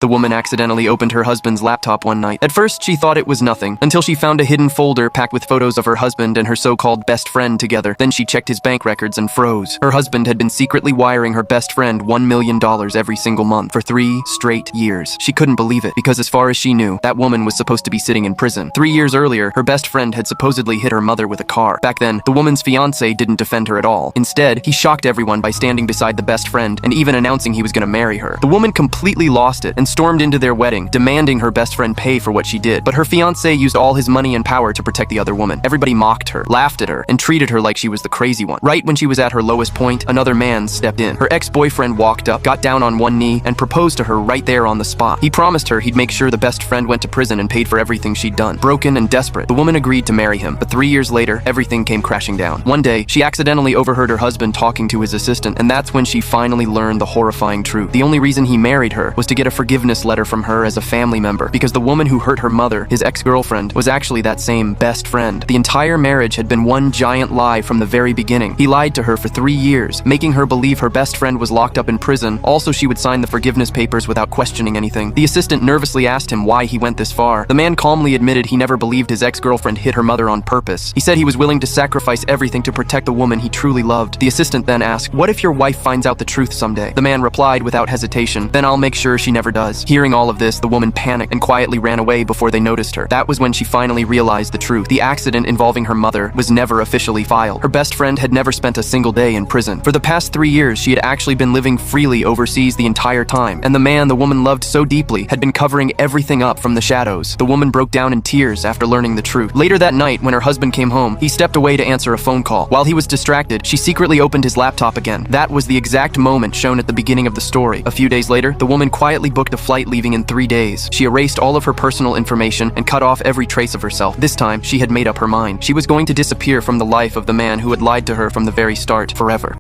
The woman accidentally opened her husband's laptop one night. At first, she thought it was nothing, until she found a hidden folder packed with photos of her husband and her so-called best friend together. Then she checked his bank records and froze. Her husband had been secretly wiring her best friend $1 million every single month for 3 straight years. She couldn't believe it, because as far as she knew, that woman was supposed to be sitting in prison. 3 years earlier, her best friend had supposedly hit her mother with a car. Back then, the woman's fiancé didn't defend her at all. Instead, he shocked everyone by standing beside the best friend and even announcing he was going to marry her. The woman completely lost it and stormed into their wedding, demanding her best friend pay for what she did. But her fiancé used all his money and power to protect the other woman. Everybody mocked her, laughed at her, and treated her like she was the crazy one. Right when she was at her lowest point, another man stepped in. Her ex-boyfriend walked up, got down on one knee, and proposed to her right there on the spot. He promised her he'd make sure the best friend went to prison and paid for everything she'd done. Broken and desperate, the woman agreed to marry him. But 3 years later, everything came crashing down. One day, she accidentally overheard her husband talking to his assistant, and that's when she finally learned the horrifying truth. The only reason he married her was to get a forgiveness letter from her as a family member, because the woman who hurt her mother, his ex-girlfriend, was actually that same best friend. The entire marriage had been one giant lie from the very beginning. He lied to her for 3 years, making her believe her best friend was locked up in prison. Also, she would sign the forgiveness papers without questioning anything. The assistant nervously asked him why he went this far. The man calmly admitted he never believed his ex-girlfriend hit her mother on purpose. He said he was willing to sacrifice everything to protect the woman he truly loved. The assistant then asked, "What if your wife finds out the truth someday?" The man replied without hesitation, "Then I'll make sure she never does." Hearing all of this, the woman panicked and quietly ran away before they noticed her. That was when she finally realized the truth. The accident involving her mother was never officially filed. Her best friend had never spent a single day in prison. For the past 3 years, she had actually been living freely overseas the entire time, and the man the woman loved so deeply had been covering everything up from the shadows. The woman broke down in tears after learning the truth. Later that night, when her husband came home, he stepped away to answer a phone call. While he was distracted, she secretly opened his laptop again. That was the exact moment shown at the beginning of the story. A few days later, the woman quietly booked a flight leaving in 3 days. She erased all of her personal information and cut off every trace of herself. This time, she had made up her mind. She was going to disappear from the life of the man who had lied to her from the very start, forever.